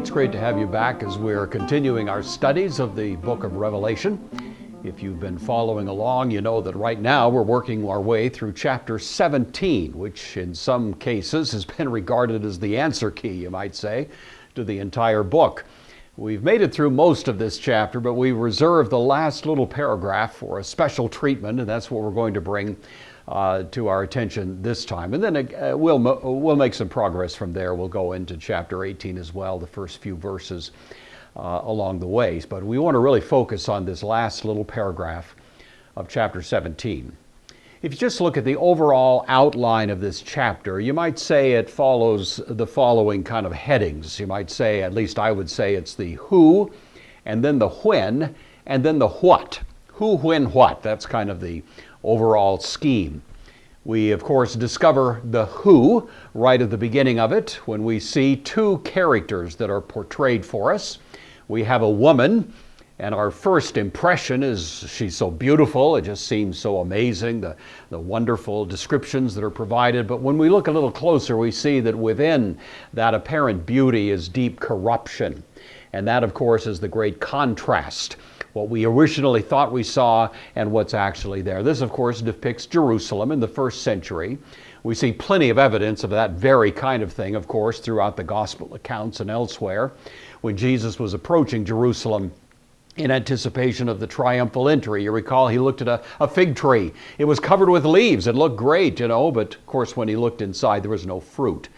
It's great to have you back as we're continuing our studies of the book of Revelation. If you've been following along, you know that right now we're working our way through chapter 17, which in some cases has been regarded as the answer key, you might say, to the entire book. We've made it through most of this chapter, but we reserved the last little paragraph for a special treatment, and that's what we're going to bring to our attention this time. And then we'll make some progress from there. We'll go into chapter 18 as well, the first few verses along the way. But we want to really focus on this last little paragraph of chapter 17. If you just look at the overall outline of this chapter, you might say it follows the following kind of headings. You might say, at least I would say, it's the who, and then the when, and then the what. Who, when, what. That's kind of the overall scheme. We, of course, discover the who right at the beginning of it when we see two characters that are portrayed for us. We have a woman, and our first impression is she's so beautiful. It just seems so amazing, the wonderful descriptions that are provided. But when we look a little closer, we see that within that apparent beauty is deep corruption. And that, of course, is the great contrast. What we originally thought we saw and what's actually there. This, of course, depicts Jerusalem in the first century. We see plenty of evidence of that very kind of thing, of course, throughout the gospel accounts and elsewhere. When Jesus was approaching Jerusalem in anticipation of the triumphal entry, you recall he looked at a fig tree. It was covered with leaves. It looked great, but of course when he looked inside there was no fruit.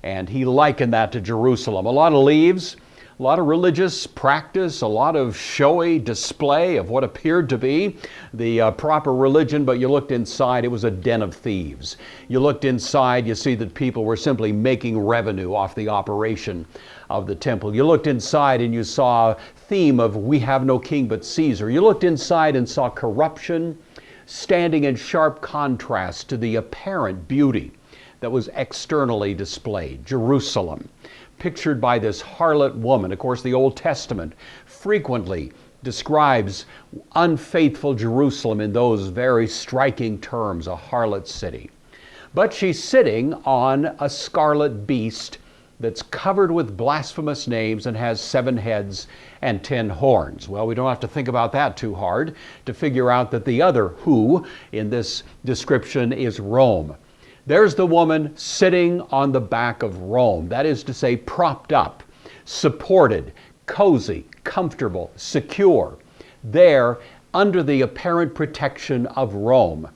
And he likened that to Jerusalem. A lot of leaves, a lot of religious practice, a lot of showy display of what appeared to be the proper religion, but you looked inside, it was a den of thieves. You looked inside, you see that people were simply making revenue off the operation of the temple. You looked inside and you saw a theme of we have no king but Caesar. You looked inside and saw corruption standing in sharp contrast to the apparent beauty that was externally displayed. Jerusalem, pictured by this harlot woman. Of course, the Old Testament frequently describes unfaithful Jerusalem in those very striking terms, a harlot city. But she's sitting on a scarlet beast that's covered with blasphemous names and has 7 heads and 10 horns. Well, we don't have to think about that too hard to figure out that the other who in this description is Rome. There's the woman sitting on the back of Rome. That is to say, propped up, supported, cozy, comfortable, secure, there under the apparent protection of Rome.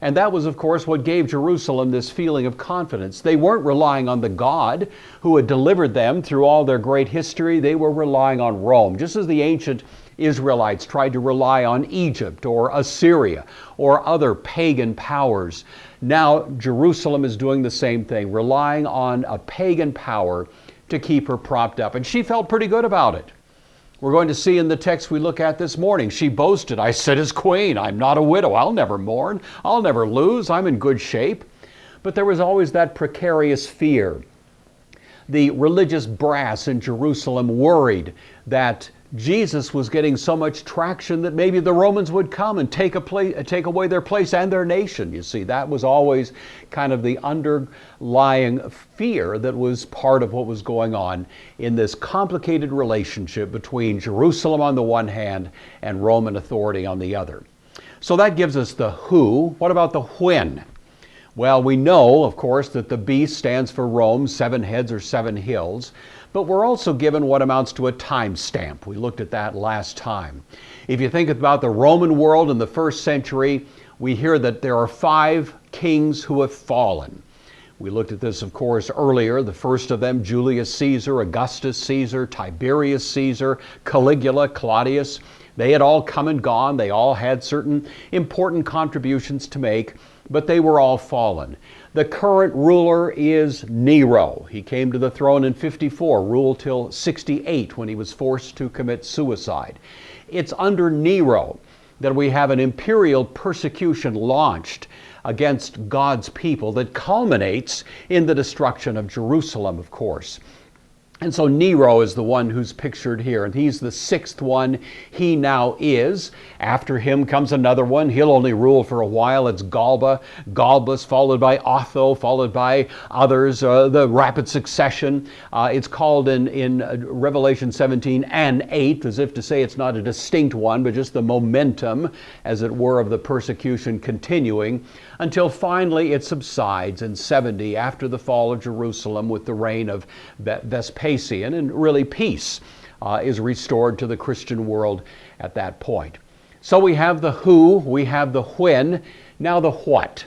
And that was, of course, what gave Jerusalem this feeling of confidence. They weren't relying on the God who had delivered them through all their great history. They were relying on Rome, just as the ancient Israelites tried to rely on Egypt or Assyria or other pagan powers. Now Jerusalem is doing the same thing, relying on a pagan power to keep her propped up. And she felt pretty good about it. We're going to see in the text we look at this morning, she boasted, I sit as queen, I'm not a widow, I'll never mourn, I'll never lose, I'm in good shape. But there was always that precarious fear. The religious brass in Jerusalem worried that Jesus was getting so much traction that maybe the Romans would come and take away their place and their nation. You see, that was always kind of the underlying fear that was part of what was going on in this complicated relationship between Jerusalem on the one hand and Roman authority on the other. So that gives us the who. What about the when? Well, we know, of course, that the beast stands for Rome, 7 heads or 7 hills. But we're also given what amounts to a time stamp. We looked at that last time. If you think about the Roman world in the first century, we hear that there are 5 kings who have fallen. We looked at this, of course, earlier. The first of them, Julius Caesar, Augustus Caesar, Tiberius Caesar, Caligula, Claudius. They had all come and gone. They all had certain important contributions to make, but they were all fallen. The current ruler is Nero. He came to the throne in 54, ruled till 68 when he was forced to commit suicide. It's under Nero that we have an imperial persecution launched against God's people that culminates in the destruction of Jerusalem, of course. And so Nero is the one who's pictured here, and he's the sixth one. He now is. After him comes another one. He'll only rule for a while. It's Galba, Galbus, followed by Otho, followed by others, the rapid succession. It's called in Revelation 17 an eighth, as if to say it's not a distinct one, but just the momentum, as it were, of the persecution continuing until finally it subsides in 70 after the fall of Jerusalem with the reign of Vespasian, and really peace is restored to the Christian world at that point. So we have the who, we have the when, now the what.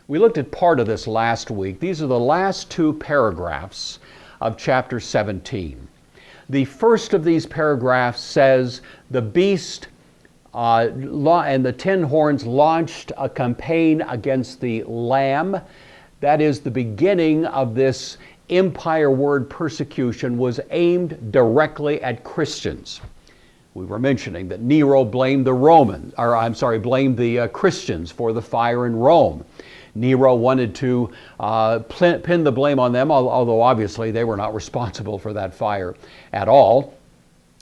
We looked at part of this last week. These are the last two paragraphs of chapter 17. The first of these paragraphs says, the beast and the 10 horns launched a campaign against the Lamb. That is, the beginning of this empire word persecution was aimed directly at Christians. We were mentioning that Nero blamed the Christians for the fire in Rome. Nero wanted to pin the blame on them, although obviously they were not responsible for that fire at all.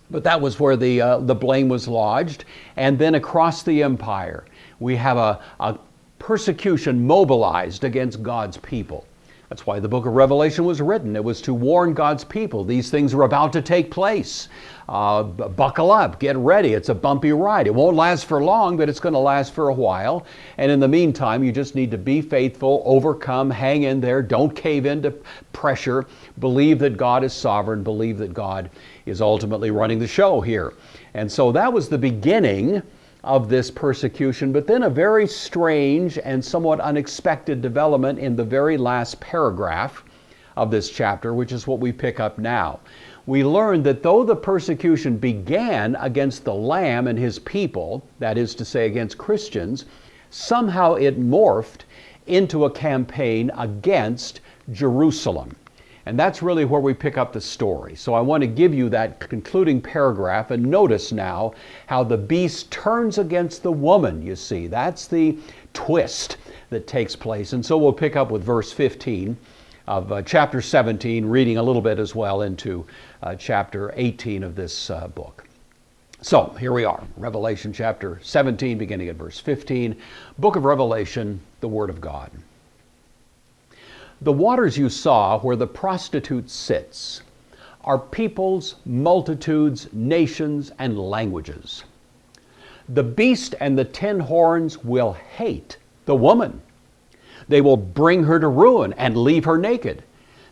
But that was where the blame was lodged. And then across the empire, we have a persecution mobilized against God's people. That's why the book of Revelation was written. It was to warn God's people. These things are about to take place. Buckle up, get ready. It's a bumpy ride. It won't last for long, but it's going to last for a while. And in the meantime, you just need to be faithful, overcome, hang in there, don't cave into pressure, believe that God is sovereign, believe that God is ultimately running the show here. And so that was the beginning of this persecution, but then a very strange and somewhat unexpected development in the very last paragraph of this chapter, which is what we pick up now. We learn that though the persecution began against the Lamb and his people, that is to say against Christians, somehow it morphed into a campaign against Jerusalem. And that's really where we pick up the story. So I want to give you that concluding paragraph, and notice now how the beast turns against the woman, you see. That's the twist that takes place. And so we'll pick up with verse 15 of chapter 17, reading a little bit as well into chapter 18 of this book. So here we are, Revelation chapter 17, beginning at verse 15. Book of Revelation, the Word of God. The waters you saw where the prostitute sits are peoples, multitudes, nations, and languages. The beast and the 10 horns will hate the woman. They will bring her to ruin and leave her naked.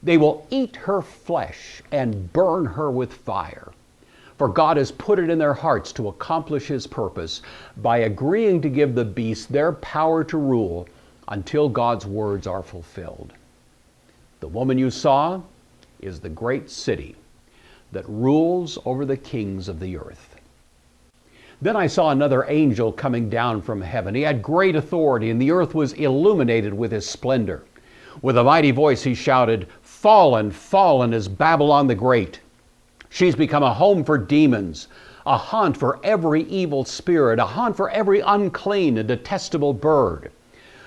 They will eat her flesh and burn her with fire. For God has put it in their hearts to accomplish his purpose by agreeing to give the beast their power to rule until God's words are fulfilled. The woman you saw is the great city that rules over the kings of the earth. Then I saw another angel coming down from heaven. He had great authority, and the earth was illuminated with his splendor. With a mighty voice he shouted, "Fallen, fallen is Babylon the Great. She's become a home for demons, a haunt for every evil spirit, a haunt for every unclean and detestable bird.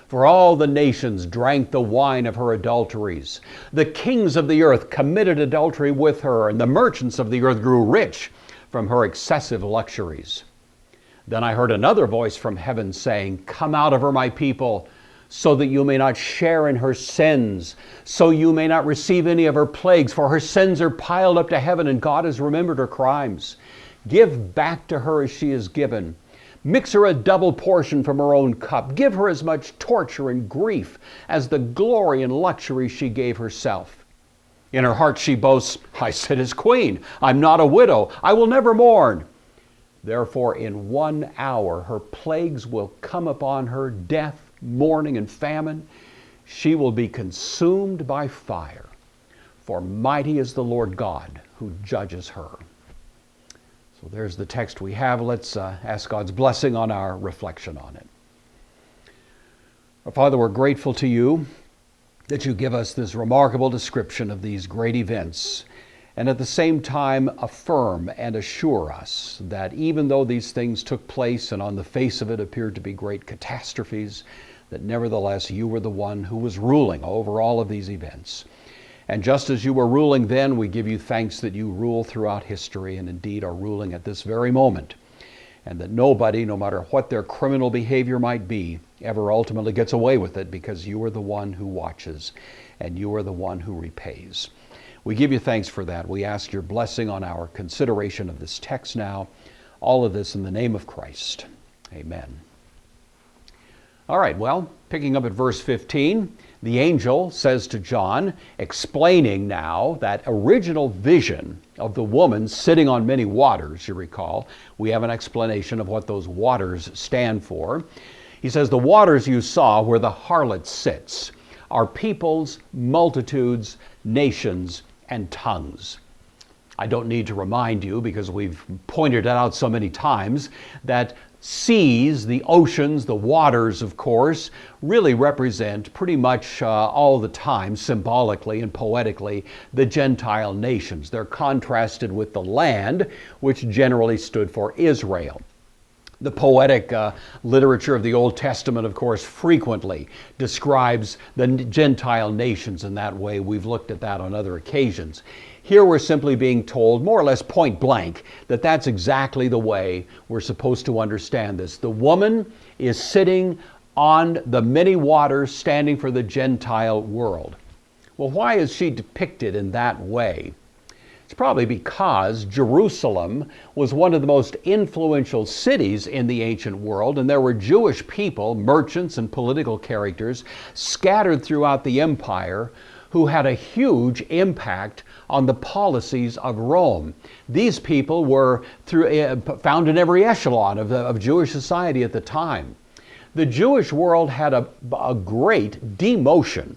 For all the nations drank the wine of her adulteries. The kings of the earth committed adultery with her, and the merchants of the earth grew rich from her excessive luxuries." Then I heard another voice from heaven saying, "Come out of her, my people, so that you may not share in her sins, so you may not receive any of her plagues, for her sins are piled up to heaven, and God has remembered her crimes. Give back to her as she is given. Mix her a double portion from her own cup. Give her as much torture and grief as the glory and luxury she gave herself. In her heart she boasts, 'I sit as queen. I'm not a widow. I will never mourn.' Therefore in 1 hour her plagues will come upon her, death, mourning, and famine. She will be consumed by fire, for mighty is the Lord God who judges her." So there's the text we have. Let's ask God's blessing on our reflection on it. Our Father, we're grateful to you that you give us this remarkable description of these great events, and at the same time affirm and assure us that even though these things took place and on the face of it appeared to be great catastrophes, that nevertheless you were the one who was ruling over all of these events. And just as you were ruling then, we give you thanks that you rule throughout history and indeed are ruling at this very moment. And that nobody, no matter what their criminal behavior might be, ever ultimately gets away with it, because you are the one who watches and you are the one who repays. We give you thanks for that. We ask your blessing on our consideration of this text now. All of this in the name of Christ. Amen. All right, well, picking up at verse 15, the angel says to John, explaining now that original vision of the woman sitting on many waters, you recall. We have an explanation of what those waters stand for. He says, the waters you saw where the harlot sits are peoples, multitudes, nations, and tongues. I don't need to remind you, because we've pointed it out so many times, that seas, the oceans, the waters, of course, really represent pretty much all the time, symbolically and poetically, the Gentile nations. They're contrasted with the land, which generally stood for Israel. The poetic literature of the Old Testament, of course, frequently describes the Gentile nations in that way. We've looked at that on other occasions. Here we're simply being told, more or less point blank, that that's exactly the way we're supposed to understand this. The woman is sitting on the many waters, standing for the Gentile world. Well, why is she depicted in that way? It's probably because Jerusalem was one of the most influential cities in the ancient world, and there were Jewish people, merchants and political characters, scattered throughout the empire who had a huge impact on the policies of Rome. These people were found in every echelon of Jewish society at the time. The Jewish world had a great demotion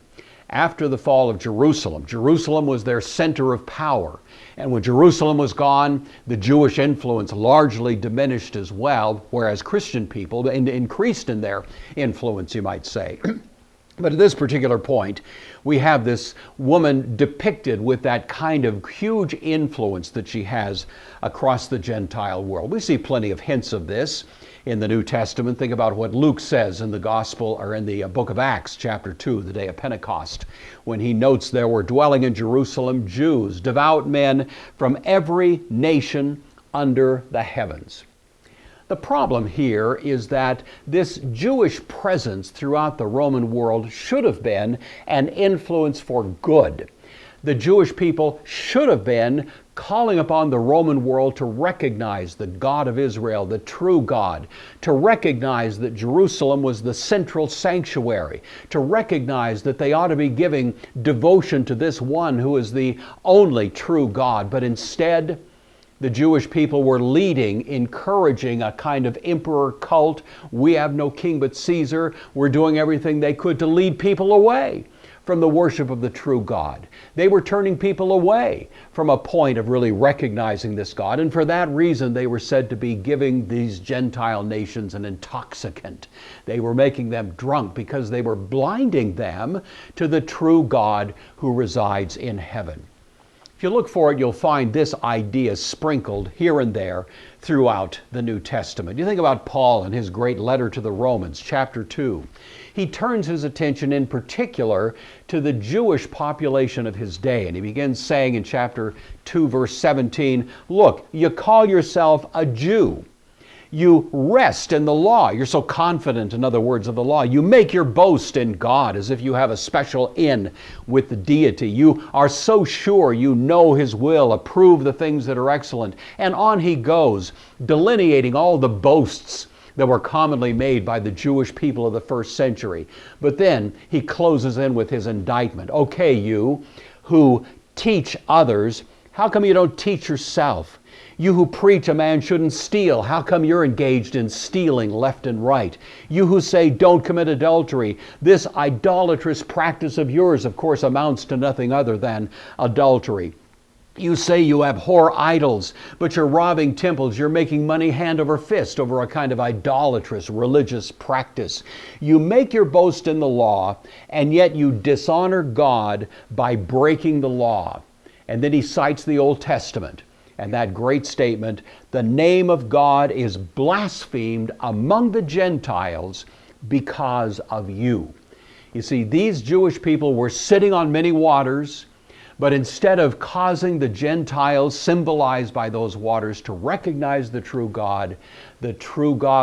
after the fall of Jerusalem. Jerusalem was their center of power. And when Jerusalem was gone, the Jewish influence largely diminished as well, whereas Christian people increased in their influence, you might say. But at this particular point, we have this woman depicted with that kind of huge influence that she has across the Gentile world. We see plenty of hints of this in the New Testament. Think about what Luke says in the Gospel, or in the book of Acts, chapter 2, the day of Pentecost, when he notes there were dwelling in Jerusalem Jews, devout men from every nation under the heavens. The problem here is that this Jewish presence throughout the Roman world should have been an influence for good. The Jewish people should have been calling upon the Roman world to recognize the God of Israel, the true God, to recognize that Jerusalem was the central sanctuary, to recognize that they ought to be giving devotion to this one who is the only true God. But instead, the Jewish people were leading, encouraging a kind of emperor cult. We have no king but Caesar. We're doing everything they could to lead people away from the worship of the true God. They were turning people away from a point of really recognizing this God, and for that reason they were said to be giving these Gentile nations an intoxicant. They were making them drunk because they were blinding them to the true God who resides in heaven. If you look for it, you'll find this idea sprinkled here and there throughout the New Testament. You think about Paul and his great letter to the Romans, chapter 2. He turns his attention in particular to the Jewish population of his day. And he begins saying in chapter 2, verse 17, look, you call yourself a Jew. You rest in the law. You're so confident, in other words, of the law. You make your boast in God as if you have a special in with the deity. You are so sure you know His will, approve the things that are excellent. And on he goes, delineating all the boasts that were commonly made by the Jewish people of the first century. But then he closes in with his indictment. Okay, you who teach others, how come you don't teach yourself? You who preach a man shouldn't steal, how come you're engaged in stealing left and right? You who say don't commit adultery, this idolatrous practice of yours, of course, amounts to nothing other than adultery. You say you abhor idols, but you're robbing temples. You're making money hand over fist over a kind of idolatrous religious practice. You make your boast in the law, and yet you dishonor God by breaking the law. And then he cites the Old Testament. And that great statement, the name of God is blasphemed among the Gentiles because of you. You see, these Jewish people were sitting on many waters. But instead of causing the Gentiles, symbolized by those waters, to recognize the true God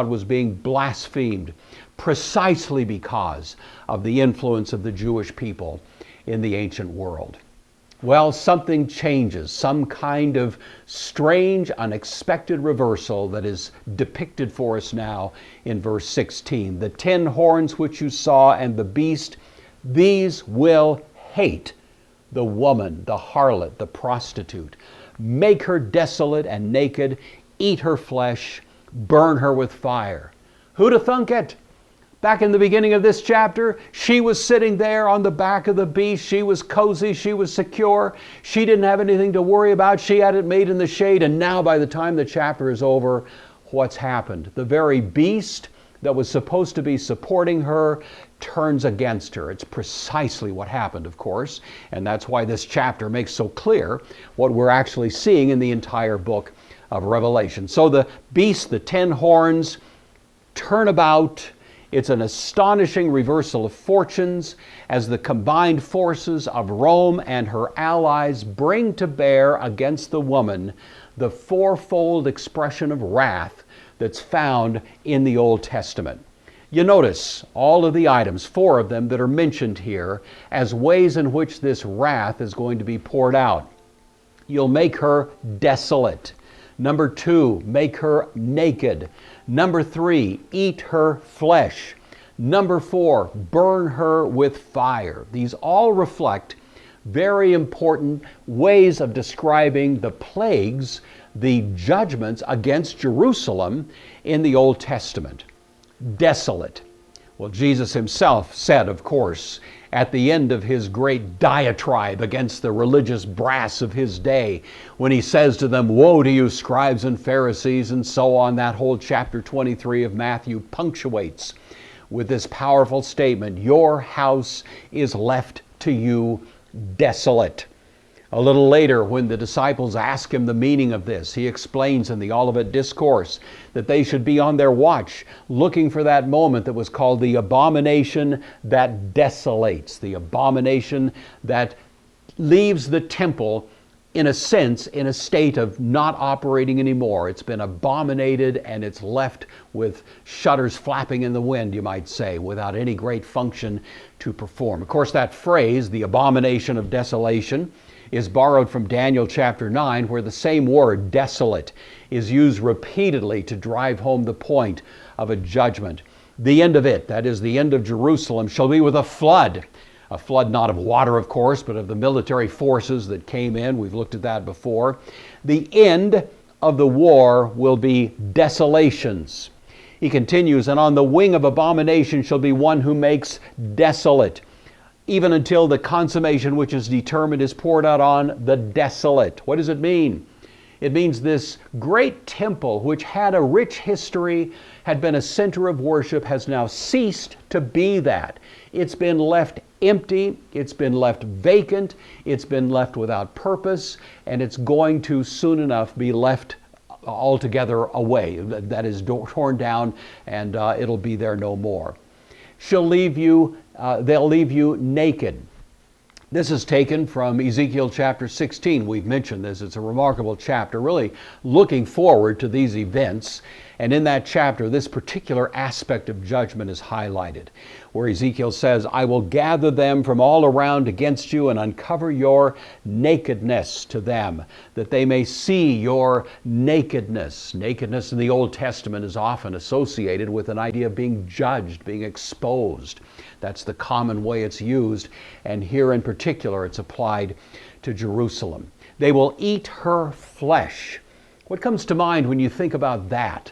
was being blasphemed precisely because of the influence of the Jewish people in the ancient world. Well, something changes, some kind of strange, unexpected reversal that is depicted for us now in verse 16. The 10 horns which you saw and the beast, these will hate the woman, the harlot, the prostitute, make her desolate and naked, eat her flesh, burn her with fire. Who'd have thunk it? Back in the beginning of this chapter, she was sitting there on the back of the beast. She was cozy. She was secure. She didn't have anything to worry about. She had it made in the shade. And now by the time the chapter is over, what's happened? The very beast that was supposed to be supporting her turns against her. It's precisely what happened, of course. And that's why this chapter makes so clear what we're actually seeing in the entire book of Revelation. So the beast, the 10 horns, turn about. It's an astonishing reversal of fortunes as the combined forces of Rome and her allies bring to bear against the woman the fourfold expression of wrath that's found in the Old Testament. You notice all of the items, 4 of them that are mentioned here, as ways in which this wrath is going to be poured out. You'll make her desolate. Number 2, make her naked. Number 3, eat her flesh. Number 4, burn her with fire. These all reflect very important ways of describing the plagues, the judgments against Jerusalem in the Old Testament. Desolate. Well, Jesus himself said, of course, at the end of his great diatribe against the religious brass of his day, when he says to them, "Woe to you, scribes and Pharisees," and so on, that whole chapter 23 of Matthew punctuates with this powerful statement, "Your house is left to you desolate." A little later, when the disciples ask him the meaning of this, he explains in the Olivet Discourse that they should be on their watch, looking for that moment that was called the abomination that desolates, the abomination that leaves the temple, in a sense, in a state of not operating anymore. It's been abominated and it's left with shutters flapping in the wind, you might say, without any great function to perform. Of course, that phrase, the abomination of desolation, is borrowed from Daniel chapter 9, where the same word, desolate, is used repeatedly to drive home the point of a judgment. The end of it, that is the end of Jerusalem, shall be with a flood not of water, of course, but of the military forces that came in. We've looked at that before. The end of the war will be desolations. He continues, and on the wing of abomination shall be one who makes desolate, even until the consummation which is determined is poured out on the desolate. What does it mean? It means this great temple, which had a rich history, had been a center of worship, has now ceased to be that. It's been left empty, it's been left vacant, it's been left without purpose, and it's going to soon enough be left altogether away. That is torn down, and it'll be there no more. They'll leave you naked. This is taken from Ezekiel chapter 16. We've mentioned this. It's a remarkable chapter, really looking forward to these events. And in that chapter, this particular aspect of judgment is highlighted, where Ezekiel says, "I will gather them from all around against you and uncover your nakedness to them, that they may see your nakedness." Nakedness in the Old Testament is often associated with an idea of being judged, being exposed. That's the common way it's used, and here in particular it's applied to Jerusalem. They will eat her flesh. What comes to mind when you think about that?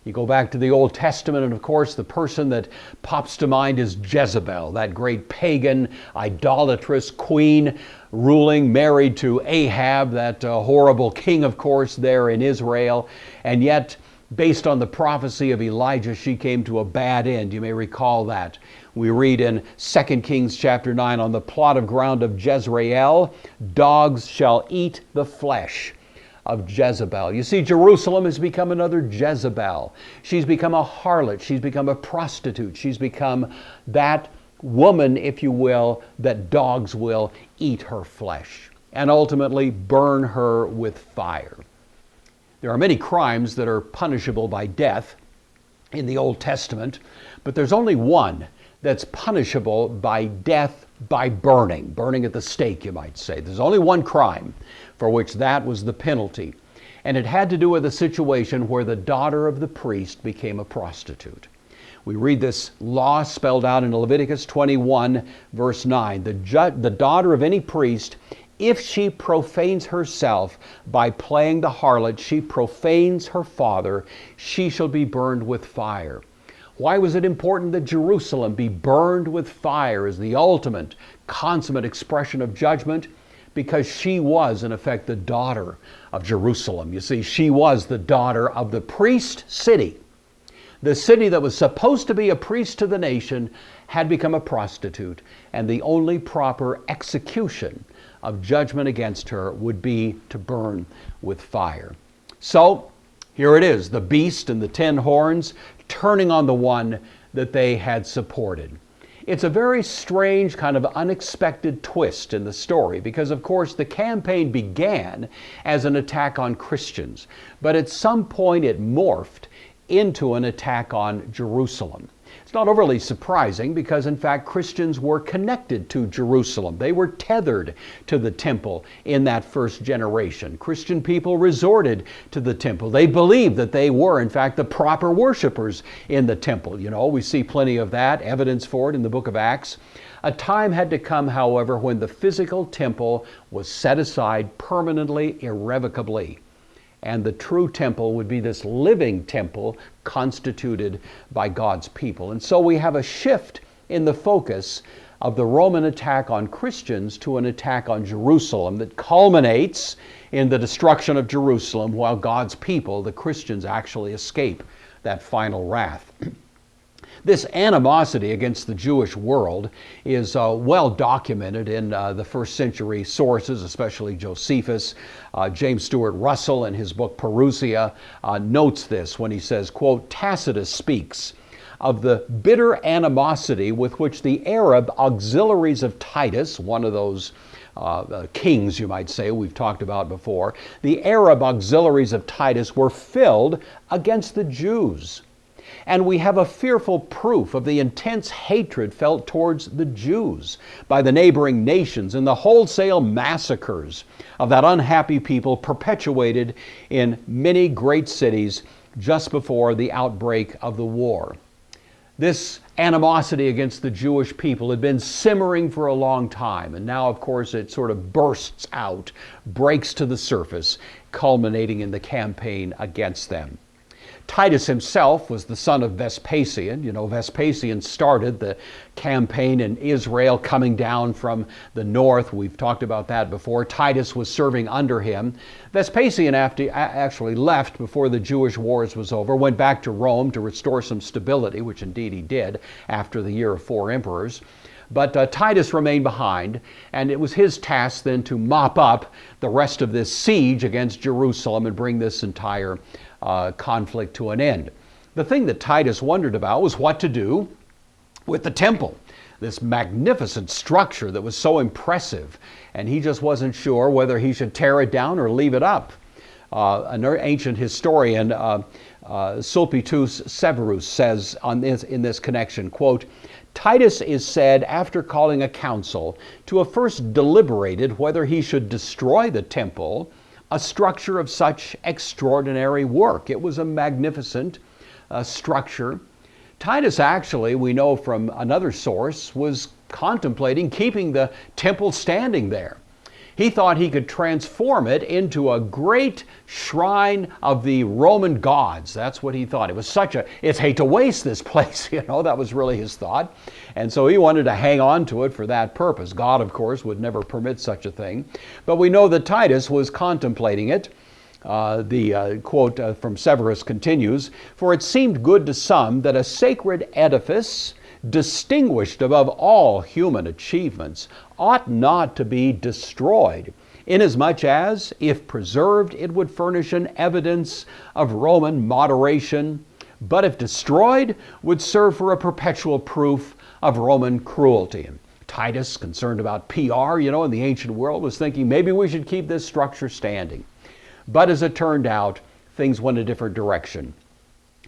You go back to the Old Testament, and of course the person that pops to mind is Jezebel, that great pagan, idolatrous queen ruling, married to Ahab, that horrible king, of course, there in Israel. And yet, based on the prophecy of Elijah, she came to a bad end. You may recall that. We read in 2 Kings chapter 9, "On the plot of ground of Jezreel, dogs shall eat the flesh of Jezebel." You see, Jerusalem has become another Jezebel. She's become a harlot. She's become a prostitute. She's become that woman, if you will, that dogs will eat her flesh. and ultimately burn her with fire. There are many crimes that are punishable by death in the Old Testament, but there's only one that's punishable by death by burning at the stake, you might say. There's only one crime for which that was the penalty, and it had to do with a situation where the daughter of the priest became a prostitute. We read this law spelled out in Leviticus 21, verse 9. The daughter of any priest, if she profanes herself by playing the harlot, she profanes her father, she shall be burned with fire. Why was it important that Jerusalem be burned with fire as the ultimate, consummate expression of judgment? Because she was, in effect, the daughter of Jerusalem. You see, she was the daughter of the priest city. The city that was supposed to be a priest to the nation had become a prostitute, and the only proper execution of judgment against her would be to burn with fire. So, here it is, the beast and the 10 horns turning on the one that they had supported. It's a very strange, kind of unexpected twist in the story because, of course, the campaign began as an attack on Christians, but at some point it morphed into an attack on Jerusalem. It's not overly surprising because, in fact, Christians were connected to Jerusalem. They were tethered to the temple in that first generation. Christian people resorted to the temple. They believed that they were, in fact, the proper worshipers in the temple. You know, we see plenty of that, evidence for it in the book of Acts. A time had to come, however, when the physical temple was set aside permanently, irrevocably. And the true temple would be this living temple constituted by God's people. And so we have a shift in the focus of the Roman attack on Christians to an attack on Jerusalem that culminates in the destruction of Jerusalem, while God's people, the Christians, actually escape that final wrath. This animosity against the Jewish world is well documented in the first century sources, especially Josephus. James Stuart Russell in his book Perusia notes this when he says, quote, Tacitus speaks of the bitter animosity with which the Arab auxiliaries of Titus, one of those kings, you might say, we've talked about before, the Arab auxiliaries of Titus were filled against the Jews. And we have a fearful proof of the intense hatred felt towards the Jews by the neighboring nations and the wholesale massacres of that unhappy people perpetuated in many great cities just before the outbreak of the war. This animosity against the Jewish people had been simmering for a long time, and now, of course, it sort of bursts out, breaks to the surface, culminating in the campaign against them. Titus himself was the son of Vespasian. You know, Vespasian started the campaign in Israel coming down from the north. We've talked about that before. Titus was serving under him. Vespasian actually left before the Jewish wars was over, went back to Rome to restore some stability, which indeed he did after the year of 4 emperors. But Titus remained behind, and it was his task then to mop up the rest of this siege against Jerusalem and bring this entire conflict to an end. The thing that Titus wondered about was what to do with the temple, this magnificent structure that was so impressive, and he just wasn't sure whether he should tear it down or leave it up. An ancient historian, Sulpicius Severus, says in this connection, quote, Titus is said, after calling a council, to have first deliberated whether he should destroy the temple, a structure of such extraordinary work. It was a magnificent structure. Titus actually, we know from another source, was contemplating keeping the temple standing there. He thought he could transform it into a great shrine of the Roman gods. That's what he thought. It was it's hate to waste this place, you know, that was really his thought. And so he wanted to hang on to it for that purpose. God, of course, would never permit such a thing. But we know that Titus was contemplating it. The quote from Severus continues, for it seemed good to some that a sacred edifice, distinguished above all human achievements, ought not to be destroyed, inasmuch as, if preserved, it would furnish an evidence of Roman moderation, but if destroyed, would serve for a perpetual proof of Roman cruelty. And Titus, concerned about PR, in the ancient world, was thinking maybe we should keep this structure standing. But as it turned out, things went a different direction.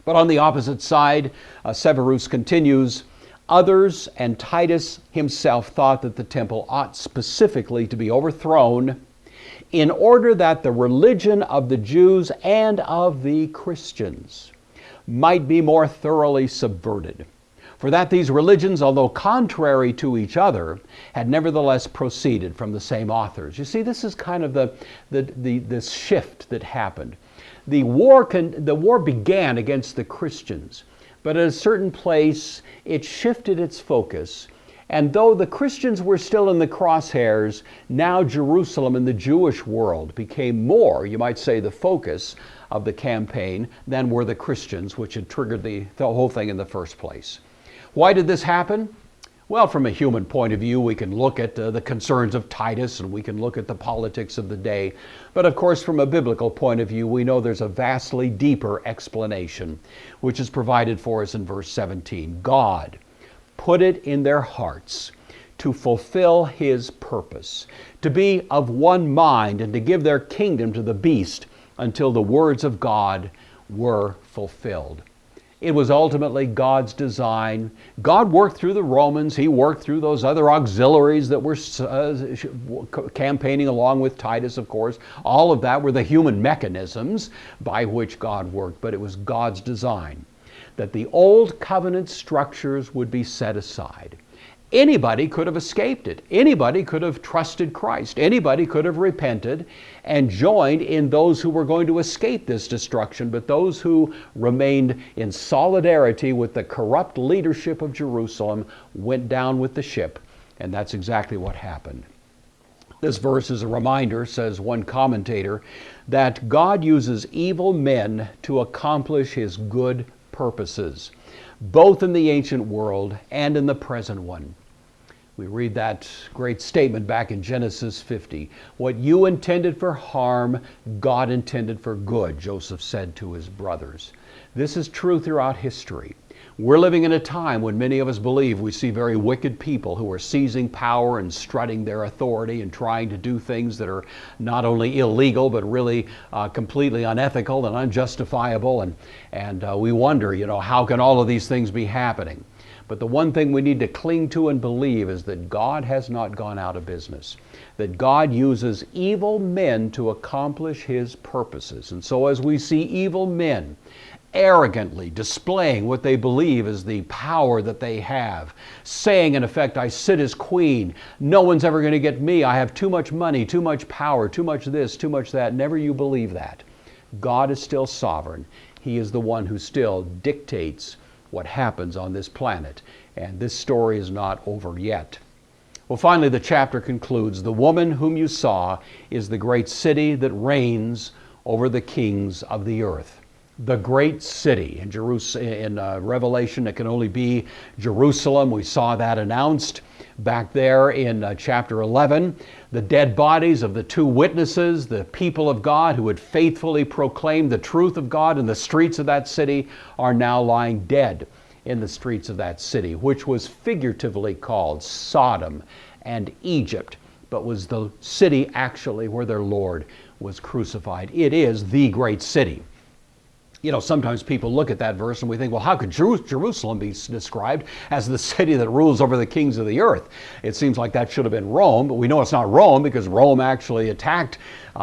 But on the opposite side, Severus continues, others and Titus himself thought that the temple ought specifically to be overthrown in order that the religion of the Jews and of the Christians might be more thoroughly subverted. For that these religions, although contrary to each other, had nevertheless proceeded from the same authors. You see, this is kind of this shift that happened. The war began against the Christians, but at a certain place it shifted its focus. And though the Christians were still in the crosshairs, now Jerusalem and the Jewish world became more, you might say, the focus of the campaign than were the Christians, which had triggered the whole thing in the first place. Why did this happen? Well, from a human point of view, we can look at the concerns of Titus and we can look at the politics of the day. But of course, from a biblical point of view, we know there's a vastly deeper explanation, which is provided for us in verse 17. God put it in their hearts to fulfill his purpose, to be of one mind and to give their kingdom to the beast until the words of God were fulfilled. It was ultimately God's design. God worked through the Romans. He worked through those other auxiliaries that were campaigning along with Titus, of course. All of that were the human mechanisms by which God worked, but it was God's design that the old covenant structures would be set aside. Anybody could have escaped it. Anybody could have trusted Christ. Anybody could have repented and joined in those who were going to escape this destruction. But those who remained in solidarity with the corrupt leadership of Jerusalem went down with the ship. And that's exactly what happened. This verse is a reminder, says one commentator, that God uses evil men to accomplish his good purposes, both in the ancient world and in the present one. We read that great statement back in Genesis 50. What you intended for harm, God intended for good, Joseph said to his brothers. This is true throughout history. We're living in a time when many of us believe we see very wicked people who are seizing power and strutting their authority and trying to do things that are not only illegal but really completely unethical and unjustifiable. And we wonder, how can all of these things be happening? But the one thing we need to cling to and believe is that God has not gone out of business, that God uses evil men to accomplish his purposes. And so as we see evil men arrogantly displaying what they believe is the power that they have, saying in effect, I sit as queen, no one's ever going to get me, I have too much money, too much power, too much this, too much that. Never you believe that. God is still sovereign. He is the one who still dictates what happens on this planet. And this story is not over yet. Well, finally, the chapter concludes, the woman whom you saw is the great city that reigns over the kings of the earth. The great city in Revelation, it can only be Jerusalem. We saw that announced back there in chapter 11. The dead bodies of the two witnesses, the people of God who had faithfully proclaimed the truth of God in the streets of that city, are now lying dead in the streets of that city, which was figuratively called Sodom and Egypt, but was the city actually where their Lord was crucified. It is the great city. Sometimes people look at that verse and we think, well, how could Jerusalem be described as the city that rules over the kings of the earth? It seems like that should have been Rome, but we know it's not Rome because Rome actually attacked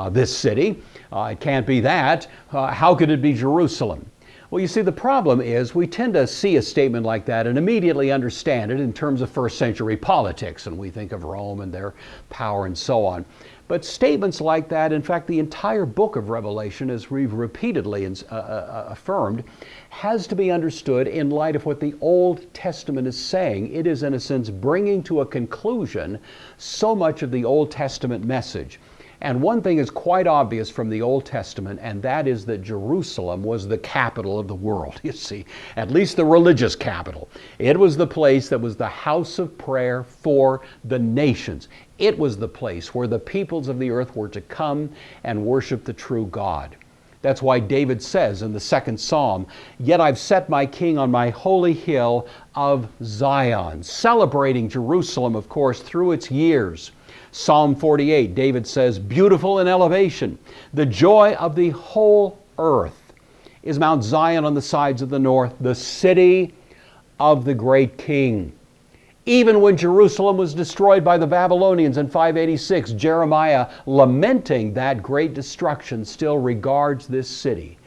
this city. It can't be that. How could it be Jerusalem? Well, you see, the problem is we tend to see a statement like that and immediately understand it in terms of first century politics, and we think of Rome and their power and so on. But statements like that, in fact, the entire book of Revelation, as we've repeatedly affirmed, has to be understood in light of what the Old Testament is saying. It is, in a sense, bringing to a conclusion so much of the Old Testament message. And one thing is quite obvious from the Old Testament, and that is that Jerusalem was the capital of the world, you see, at least the religious capital. It was the place that was the house of prayer for the nations. It was the place where the peoples of the earth were to come and worship the true God. That's why David says in the 2nd Psalm, "Yet I've set my king on my holy hill of Zion," celebrating Jerusalem, of course, through its years. Psalm 48, David says, "Beautiful in elevation, the joy of the whole earth is Mount Zion on the sides of the north, the city of the great king." Even when Jerusalem was destroyed by the Babylonians in 586, Jeremiah, lamenting that great destruction, still regards this city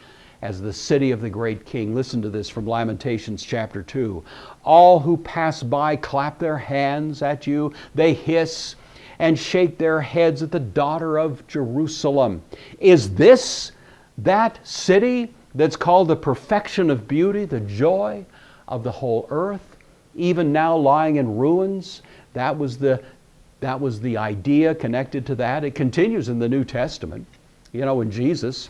as the city of the great king. Listen to this from Lamentations chapter 2. "All who pass by clap their hands at you. They hiss and shake their heads at the daughter of Jerusalem." Is this that city that's called the perfection of beauty, the joy of the whole earth? Even now lying in ruins, that was the idea connected to that. It continues in the New Testament. You know, when Jesus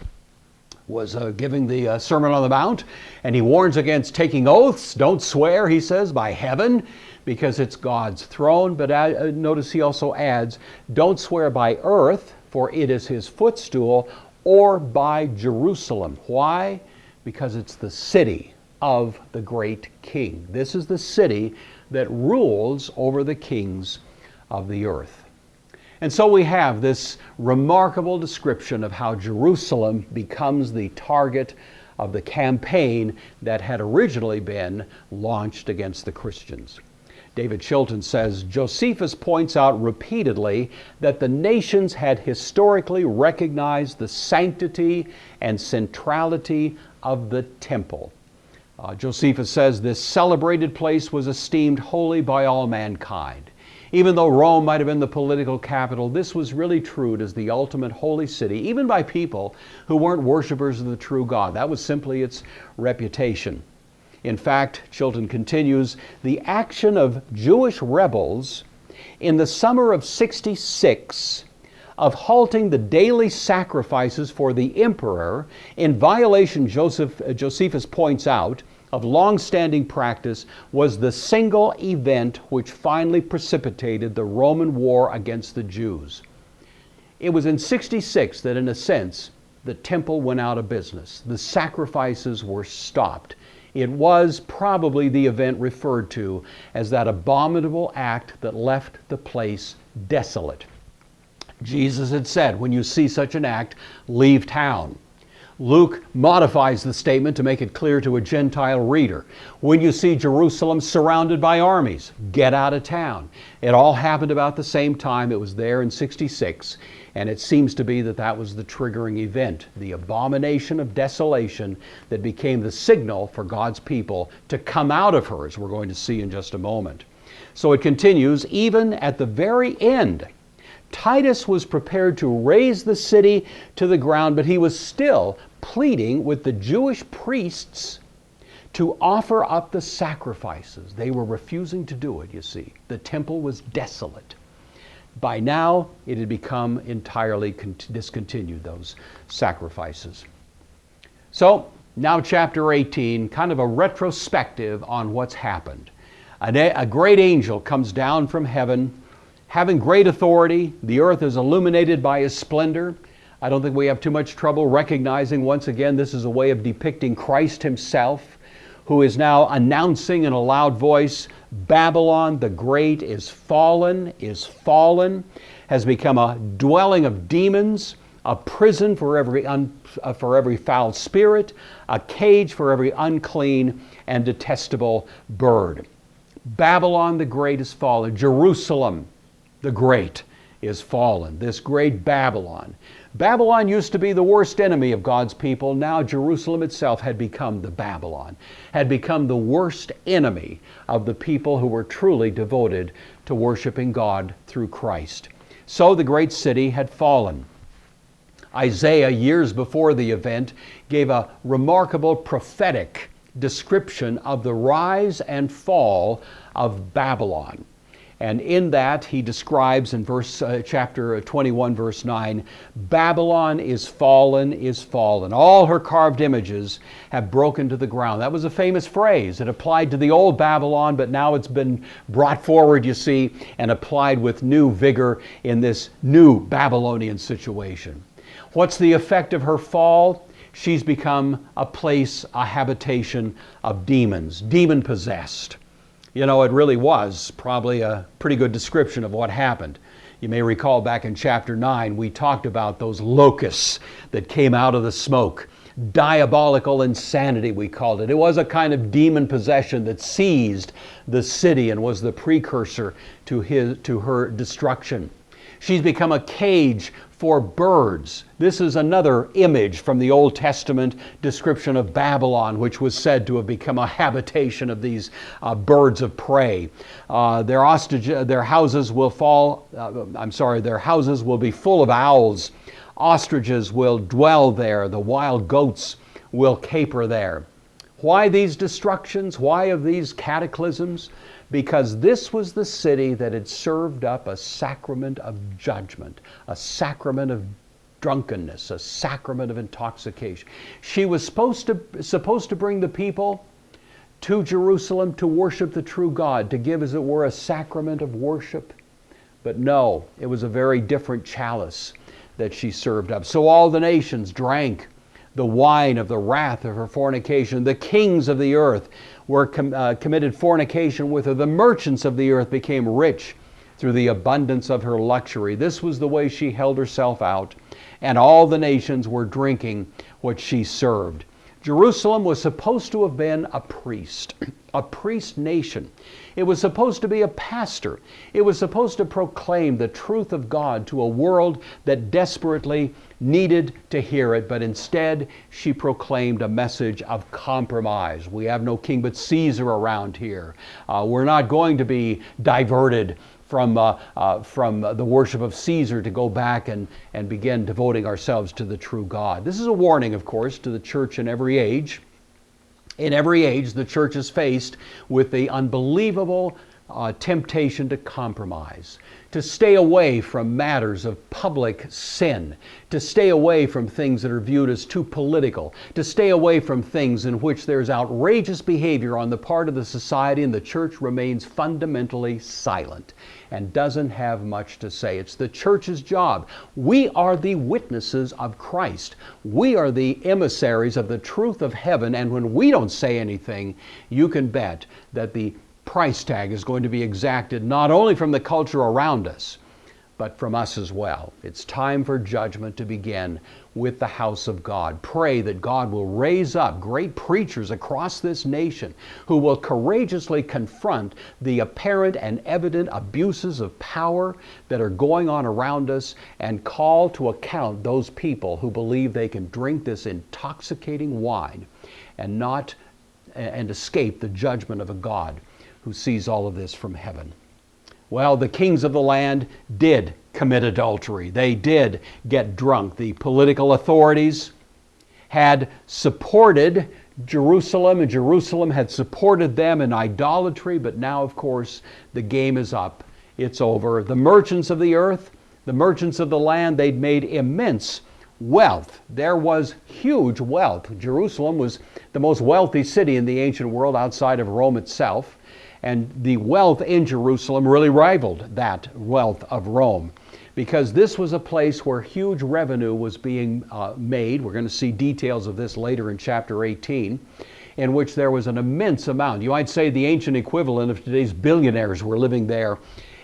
was giving the Sermon on the Mount, and he warns against taking oaths. Don't swear, he says, by heaven, because it's God's throne. But notice he also adds, don't swear by earth, for it is his footstool, or by Jerusalem. Why? Because it's the city of the great king. This is the city that rules over the kings of the earth. And so we have this remarkable description of how Jerusalem becomes the target of the campaign that had originally been launched against the Christians. David Chilton says, Josephus points out repeatedly that the nations had historically recognized the sanctity and centrality of the temple. Josephus says this celebrated place was esteemed holy by all mankind. Even though Rome might have been the political capital, this was really true as the ultimate holy city, even by people who weren't worshipers of the true God. That was simply its reputation. In fact, Chilton continues, the action of Jewish rebels in the summer of 66 of halting the daily sacrifices for the emperor in violation, Josephus points out, of long-standing practice was the single event which finally precipitated the Roman war against the Jews. It was in 66 that, in a sense, the temple went out of business. The sacrifices were stopped. It was probably the event referred to as that abominable act that left the place desolate. Jesus had said, when you see such an act, leave town. Luke modifies the statement to make it clear to a Gentile reader. When you see Jerusalem surrounded by armies, get out of town. It all happened about the same time. It was there in 66, and it seems to be that that was the triggering event, the abomination of desolation that became the signal for God's people to come out of her, as we're going to see in just a moment. So it continues, even at the very end, Titus was prepared to raze the city to the ground, but he was still pleading with the Jewish priests to offer up the sacrifices. They were refusing to do it, you see. The temple was desolate. By now, it had become entirely discontinued, those sacrifices. So, now chapter 18, kind of a retrospective on what's happened. A great angel comes down from heaven, having great authority. The earth is illuminated by his splendor. I don't think we have too much trouble recognizing once again this is a way of depicting Christ himself, who is now announcing in a loud voice, Babylon the Great is fallen, has become a dwelling of demons, a prison for every foul spirit, a cage for every unclean and detestable bird. Babylon the Great is fallen. Jerusalem the Great is fallen. This great Babylon. Babylon used to be the worst enemy of God's people. Now Jerusalem itself had become the Babylon, had become the worst enemy of the people who were truly devoted to worshiping God through Christ. So the great city had fallen. Isaiah, years before the event, gave a remarkable prophetic description of the rise and fall of Babylon. And in that, he describes in chapter 21, verse 9, Babylon is fallen, is fallen. All her carved images have broken to the ground. That was a famous phrase. It applied to the old Babylon, but now it's been brought forward, you see, and applied with new vigor in this new Babylonian situation. What's the effect of her fall? She's become a place, a habitation of demons, demon-possessed. You know, it really was probably a pretty good description of what happened. You may recall back in chapter 9, we talked about those locusts that came out of the smoke. Diabolical insanity, we called it. It was a kind of demon possession that seized the city and was the precursor to her destruction. She's become a cage for birds. This is another image from the Old Testament description of Babylon, which was said to have become a habitation of these birds of prey. Their houses will be full of owls. Ostriches will dwell there. The wild goats will caper there. Why these destructions? Why of these cataclysms? Because this was the city that had served up a sacrament of judgment, a sacrament of drunkenness, a sacrament of intoxication. She was supposed to bring the people to Jerusalem to worship the true God, to give, as it were, a sacrament of worship. But no, it was a very different chalice that she served up. So all the nations drank the wine of the wrath of her fornication. The kings of the earth committed fornication with her. The merchants of the earth became rich through the abundance of her luxury. This was the way she held herself out, and all the nations were drinking what she served. Jerusalem was supposed to have been a priest nation. It was supposed to be a pastor. It was supposed to proclaim the truth of God to a world that desperately needed to hear it, but instead she proclaimed a message of compromise. We have no king but Caesar around here. We're not going to be diverted from the worship of Caesar to go back and begin devoting ourselves to the true God. This is a warning, of course, to the church in every age. In every age, the church is faced with the unbelievable temptation to compromise, to stay away from matters of public sin, to stay away from things that are viewed as too political, to stay away from things in which there's outrageous behavior on the part of the society, and the church remains fundamentally silent and doesn't have much to say. It's the church's job. We are the witnesses of Christ. We are the emissaries of the truth of heaven, and when we don't say anything, you can bet that the price tag is going to be exacted not only from the culture around us, but from us as well. It's time for judgment to begin with the house of God. Pray that God will raise up great preachers across this nation who will courageously confront the apparent and evident abuses of power that are going on around us, and call to account those people who believe they can drink this intoxicating wine and escape the judgment of a God who sees all of this from heaven. Well, the kings of the land did commit adultery. They did get drunk. The political authorities had supported Jerusalem, and Jerusalem had supported them in idolatry, but now, of course, the game is up. It's over. The merchants of the earth, the merchants of the land, they'd made immense wealth. There was huge wealth. Jerusalem was the most wealthy city in the ancient world outside of Rome itself. And the wealth in Jerusalem really rivaled that wealth of Rome, because this was a place where huge revenue was being made. We're going to see details of this later in chapter 18, in which there was an immense amount. You might say the ancient equivalent of today's billionaires were living there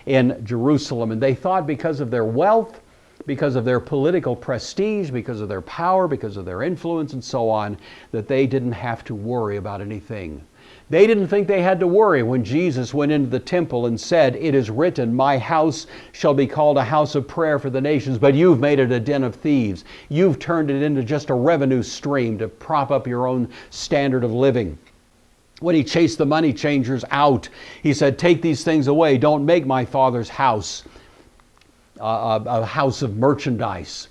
in Jerusalem. And they thought, because of their wealth, because of their political prestige, because of their power, because of their influence and so on, that they didn't have to worry about anything. They didn't think they had to worry when Jesus went into the temple and said, "It is written, my house shall be called a house of prayer for the nations, but you've made it a den of thieves. You've turned it into just a revenue stream to prop up your own standard of living." When he chased the money changers out, he said, "Take these things away. Don't make my Father's house a house of merchandise."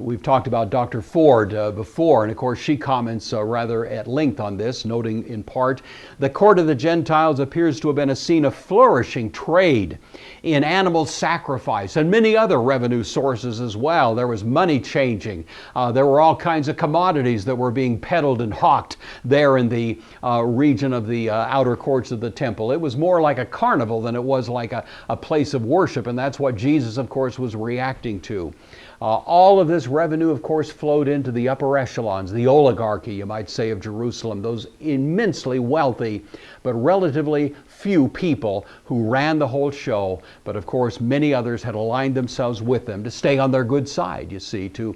We've talked about Dr. Ford before, and of course she comments rather at length on this, noting in part, "The court of the Gentiles appears to have been a scene of flourishing trade in animal sacrifice and many other revenue sources as well. There was money changing. There were all kinds of commodities that were being peddled and hawked there in the region of the outer courts of the temple. It was more like a carnival than it was like a place of worship, and that's what Jesus, of course, was reacting to. All of this revenue, of course, flowed into the upper echelons, the oligarchy, you might say, of Jerusalem, those immensely wealthy but relatively few people who ran the whole show. But of course, many others had aligned themselves with them to stay on their good side, you see, to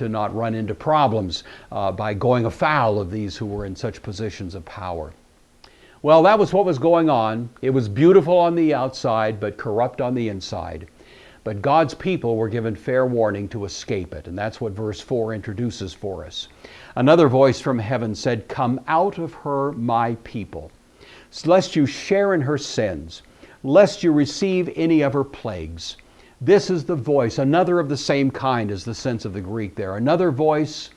not run into problems by going afoul of these who were in such positions of power. Well, that was what was going on. It was beautiful on the outside, but corrupt on the inside. But God's people were given fair warning to escape it, and that's what verse 4 introduces for us. Another voice from heaven said, "Come out of her, my people, lest you share in her sins, lest you receive any of her plagues." This is the voice, another of the same kind is the sense of the Greek there. Another voice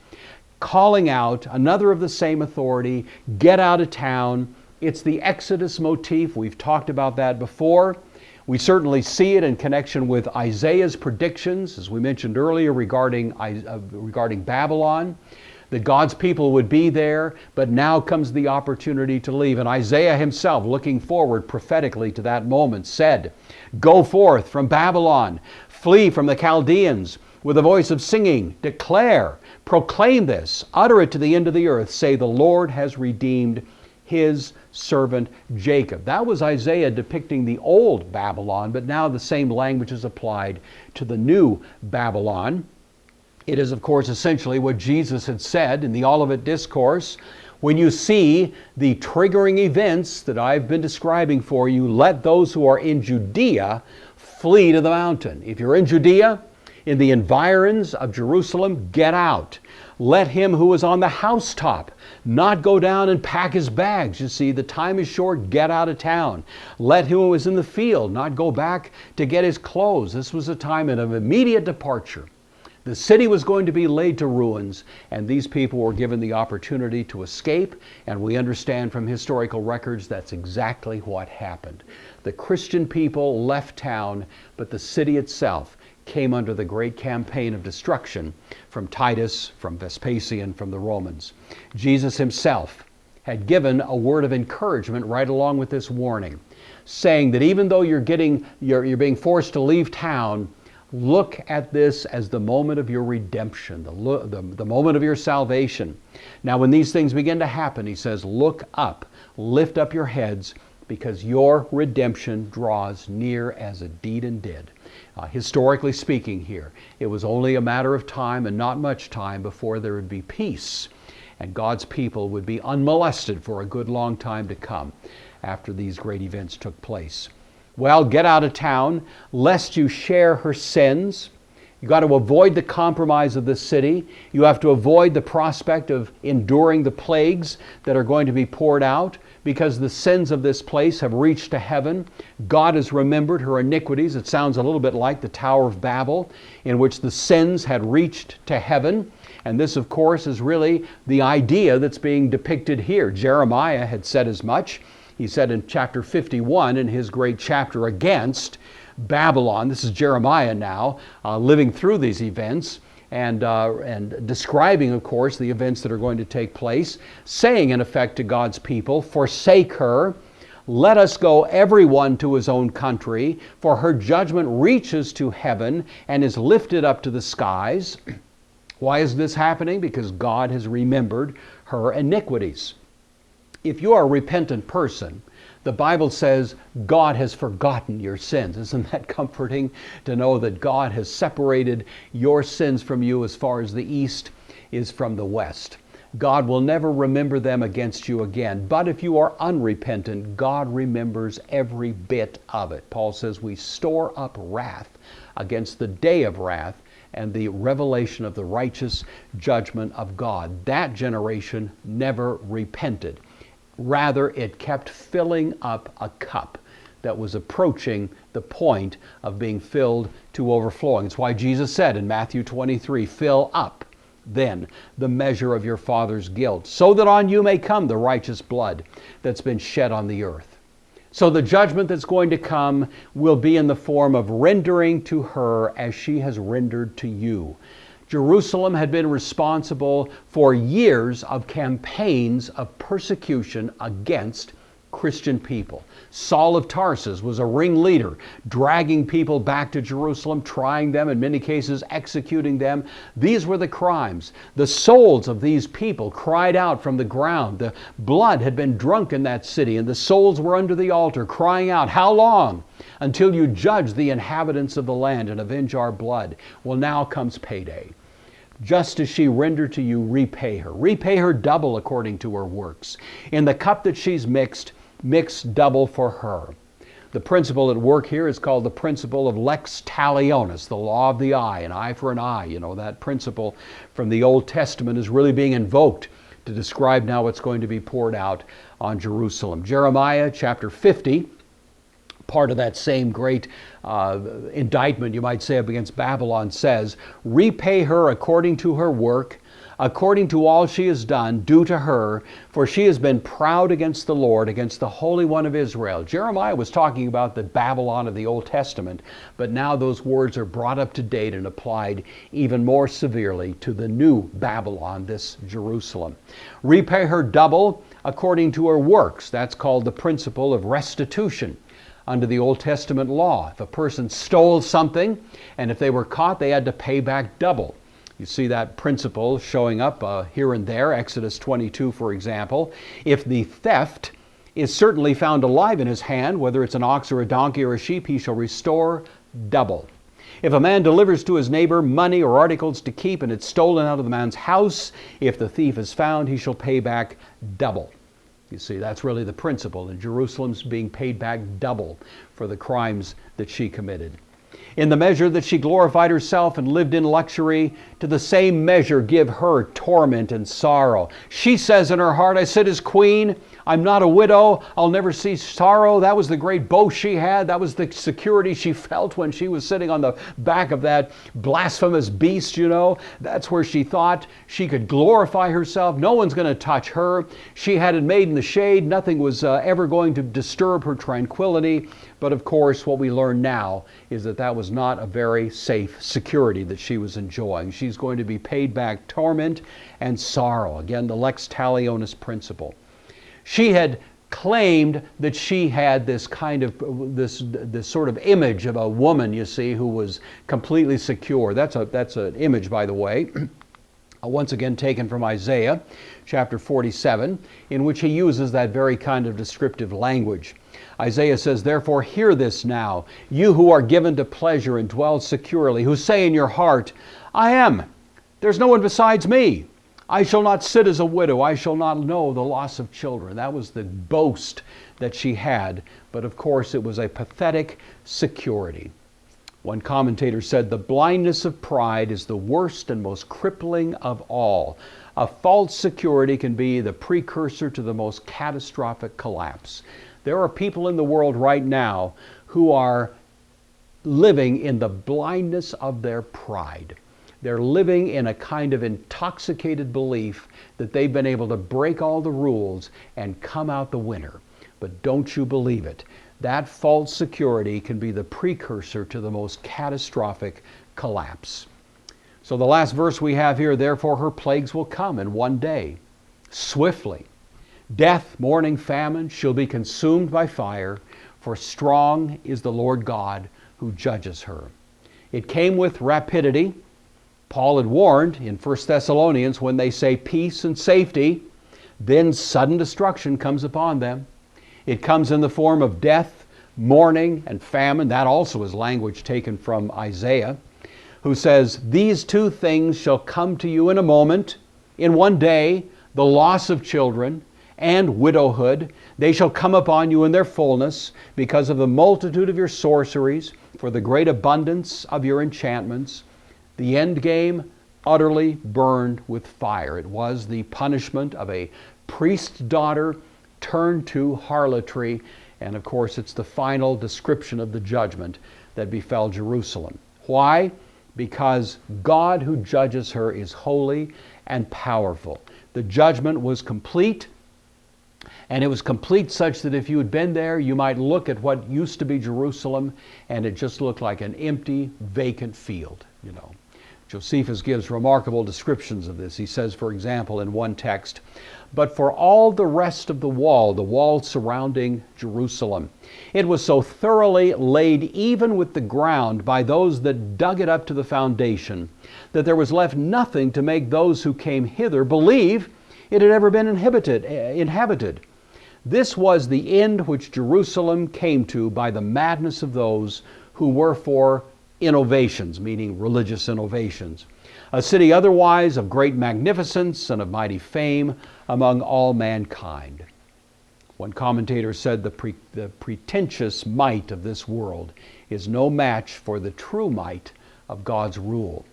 calling out, another of the same authority, get out of town. It's the Exodus motif. We've talked about that before. We certainly see it in connection with Isaiah's predictions, as we mentioned earlier, regarding Babylon, that God's people would be there, but now comes the opportunity to leave. And Isaiah himself, looking forward prophetically to that moment, said, "Go forth from Babylon, flee from the Chaldeans, with a voice of singing, declare, proclaim this, utter it to the end of the earth, say, the Lord has redeemed his servant Jacob." That was Isaiah depicting the old Babylon, but now the same language is applied to the new Babylon. It is, of course, essentially what Jesus had said in the Olivet Discourse. When you see the triggering events that I've been describing for you, let those who are in Judea flee to the mountain. If you're in Judea, in the environs of Jerusalem, get out. Let him who is on the housetop not go down and pack his bags. You see, the time is short, get out of town. Let him who is in the field not go back to get his clothes. This was a time of immediate departure. The city was going to be laid to ruins, and these people were given the opportunity to escape, and we understand from historical records that's exactly what happened. The Christian people left town, but the city itself came under the great campaign of destruction from Titus, from Vespasian, from the Romans. Jesus himself had given a word of encouragement right along with this warning, saying that even though you're being forced to leave town, look at this as the moment of your redemption, the moment of your salvation. Now, when these things begin to happen, he says, look up, lift up your heads, because your redemption draws near as it indeed did. Historically speaking here, it was only a matter of time and not much time before there would be peace, and God's people would be unmolested for a good long time to come after these great events took place. Well, get out of town, lest you share her sins. You've got to avoid the compromise of the city. You have to avoid the prospect of enduring the plagues that are going to be poured out, because the sins of this place have reached to heaven. God has remembered her iniquities. It sounds a little bit like the Tower of Babel, in which the sins had reached to heaven. And this, of course, is really the idea that's being depicted here. Jeremiah had said as much. He said in chapter 51, in his great chapter against Babylon, this is Jeremiah now, living through these events, and describing, of course, the events that are going to take place, saying, in effect, to God's people, forsake her, let us go everyone to his own country, for her judgment reaches to heaven and is lifted up to the skies. Why is this happening? Because God has remembered her iniquities. If you are a repentant person, the Bible says God has forgotten your sins. Isn't that comforting to know that God has separated your sins from you as far as the east is from the west? God will never remember them against you again. But if you are unrepentant, God remembers every bit of it. Paul says we store up wrath against the day of wrath and the revelation of the righteous judgment of God. That generation never repented. Rather, it kept filling up a cup that was approaching the point of being filled to overflowing. It's why Jesus said in Matthew 23, fill up then the measure of your Father's guilt, so that on you may come the righteous blood that's been shed on the earth. So the judgment that's going to come will be in the form of rendering to her as she has rendered to you. Jerusalem had been responsible for years of campaigns of persecution against Christian people. Saul of Tarsus was a ringleader, dragging people back to Jerusalem, trying them, in many cases executing them. These were the crimes. The souls of these people cried out from the ground. The blood had been drunk in that city, and the souls were under the altar, crying out, "How long? Until you judge the inhabitants of the land and avenge our blood." Well, now comes payday. Just as she rendered to you, repay her. Repay her double according to her works. In the cup that she's mix double for her. The principle at work here is called the principle of lex talionis, the law of the eye, an eye for an eye. You know, that principle from the Old Testament is really being invoked to describe now what's going to be poured out on Jerusalem. Jeremiah chapter 50, part of that same great indictment, you might say, up against Babylon, says, "Repay her according to her work, according to all she has done, do to her, for she has been proud against the Lord, against the Holy One of Israel." Jeremiah was talking about the Babylon of the Old Testament, but now those words are brought up to date and applied even more severely to the new Babylon, this Jerusalem. Repay her double according to her works. That's called the principle of restitution. Under the Old Testament law, if a person stole something and if they were caught, they had to pay back double. You see that principle showing up here and there, Exodus 22, for example. If the theft is certainly found alive in his hand, whether it's an ox or a donkey or a sheep, he shall restore double. If a man delivers to his neighbor money or articles to keep and it's stolen out of the man's house, if the thief is found, he shall pay back double. You see, that's really the principle, and Jerusalem's being paid back double for the crimes that she committed. In the measure that she glorified herself and lived in luxury, to the same measure give her torment and sorrow. She says in her heart, "I sit as queen. I'm not a widow. I'll never see sorrow." That was the great boast she had. That was the security she felt when she was sitting on the back of that blasphemous beast, you know. That's where she thought she could glorify herself. No one's going to touch her. She had it made in the shade. Nothing was ever going to disturb her tranquility. But of course, what we learn now is that that was not a very safe security that she was enjoying. She's going to be paid back torment and sorrow. Again, the lex talionis principle. She had claimed that she had this kind of, this sort of image of a woman, you see, who was completely secure. That's an image, by the way, once again taken from Isaiah chapter 47, in which he uses that very kind of descriptive language. Isaiah says, "Therefore hear this now, you who are given to pleasure and dwell securely, who say in your heart, I am. There's no one besides me. I shall not sit as a widow. I shall not know the loss of children." That was the boast that she had, but of course it was a pathetic security. One commentator said, "The blindness of pride is the worst and most crippling of all. A false security can be the precursor to the most catastrophic collapse." There are people in the world right now who are living in the blindness of their pride. They're living in a kind of intoxicated belief that they've been able to break all the rules and come out the winner. But don't you believe it. That false security can be the precursor to the most catastrophic collapse. So the last verse we have here, "Therefore her plagues will come in one day, swiftly. Death, mourning, famine, shall be consumed by fire, for strong is the Lord God who judges her." It came with rapidity. Paul had warned in 1 Thessalonians, when they say peace and safety, then sudden destruction comes upon them. It comes in the form of death, mourning, and famine. That also is language taken from Isaiah, who says, "These two things shall come to you in a moment, in one day, the loss of children and widowhood. They shall come upon you in their fullness, because of the multitude of your sorceries, for the great abundance of your enchantments." The end game, utterly burned with fire. It was the punishment of a priest's daughter turned to harlotry, and of course it's the final description of the judgment that befell Jerusalem. Why? Because God who judges her is holy and powerful. The judgment was complete, and it was complete such that if you had been there, you might look at what used to be Jerusalem, and it just looked like an empty, vacant field, you know. Josephus gives remarkable descriptions of this. He says, for example, in one text, "But for all the rest of the wall surrounding Jerusalem, it was so thoroughly laid even with the ground by those that dug it up to the foundation, that there was left nothing to make those who came hither believe it had ever been inhabited. This was the end which Jerusalem came to by the madness of those who were for innovations," meaning religious innovations, "a city otherwise of great magnificence and of mighty fame among all mankind." One commentator said the pretentious might of this world is no match for the true might of God's rule.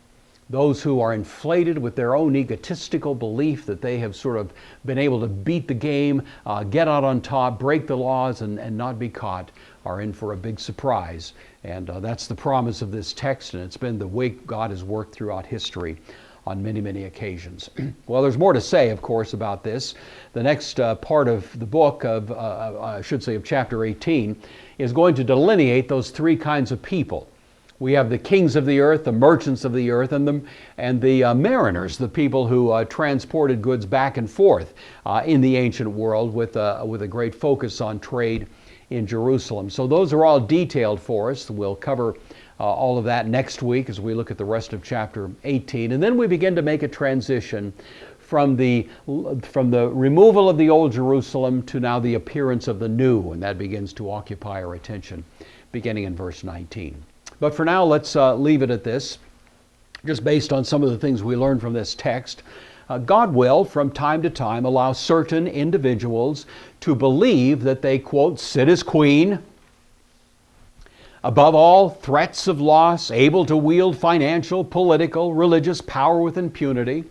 Those who are inflated with their own egotistical belief that they have sort of been able to beat the game, get out on top, break the laws, and not be caught, are in for a big surprise. And that's the promise of this text, and it's been the way God has worked throughout history on many, many occasions. Well, there's more to say, of course, about this. The next part of the book of, of chapter 18, is going to delineate those three kinds of people. We have the kings of the earth, the merchants of the earth, and the mariners, the people who transported goods back and forth in the ancient world with a great focus on trade in Jerusalem. So those are all detailed for us. We'll cover all of that next week as we look at the rest of chapter 18. And then we begin to make a transition from the removal of the old Jerusalem to now the appearance of the new, and that begins to occupy our attention beginning in verse 19. But for now, let's leave it at this, just based on some of the things we learned from this text. God will, from time to time, allow certain individuals to believe that they, quote, sit as queen, above all threats of loss, able to wield financial, political, religious power with impunity.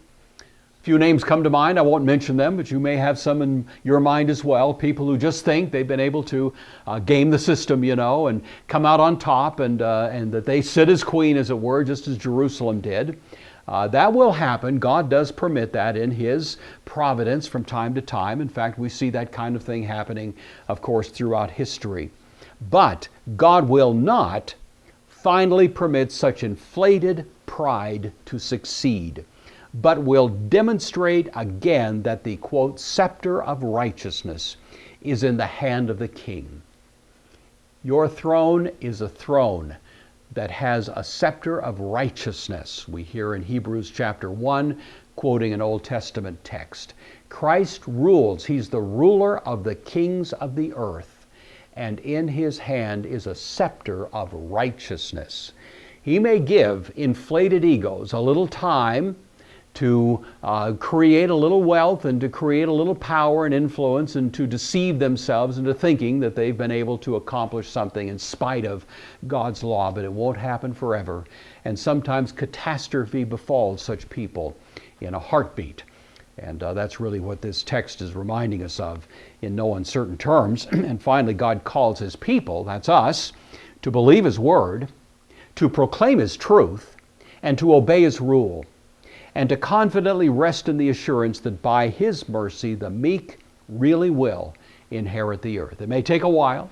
Few names come to mind. I won't mention them, but you may have some in your mind as well. People who just think they've been able to game the system, and come out on top, and that they sit as queen, as it were, just as Jerusalem did. That will happen. God does permit that in His providence from time to time. In fact, we see that kind of thing happening, of course, throughout history. But God will not finally permit such inflated pride to succeed, but will demonstrate again that the, quote, scepter of righteousness is in the hand of the king. Your throne is a throne that has a scepter of righteousness. We hear in Hebrews chapter 1, quoting an Old Testament text. Christ rules. He's the ruler of the kings of the earth, and in His hand is a scepter of righteousness. He may give inflated egos a little time to create a little wealth and to create a little power and influence and to deceive themselves into thinking that they've been able to accomplish something in spite of God's law, but it won't happen forever. And sometimes catastrophe befalls such people in a heartbeat. And that's really what this text is reminding us of in no uncertain terms. And finally, God calls His people, that's us, to believe His word, to proclaim His truth, and to obey His rule, and to confidently rest in the assurance that by His mercy the meek really will inherit the earth. It may take a while.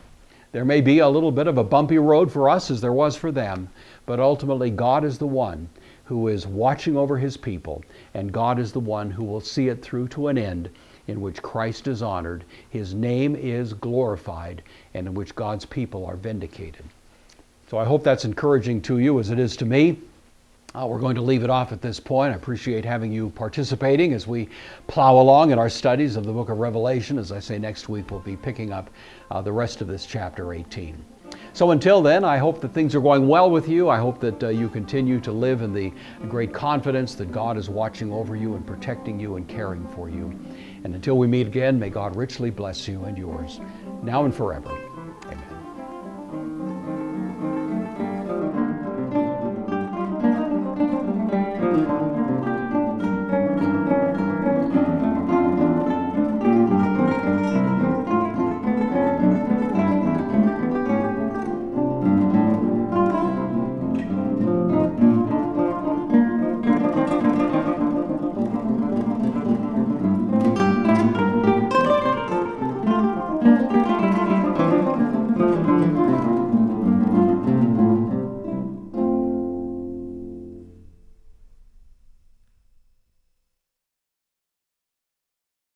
There may be a little bit of a bumpy road for us as there was for them, but ultimately God is the one who is watching over His people, and God is the one who will see it through to an end in which Christ is honored, His name is glorified, and in which God's people are vindicated. So I hope that's encouraging to you as it is to me. We're going to leave it off at this point. I appreciate having you participating as we plow along in our studies of the book of Revelation. As I say, next week we'll be picking up the rest of this chapter 18. So until then, I hope that things are going well with you. I hope that you continue to live in the great confidence that God is watching over you and protecting you and caring for you. And until we meet again, may God richly bless you and yours, now and forever.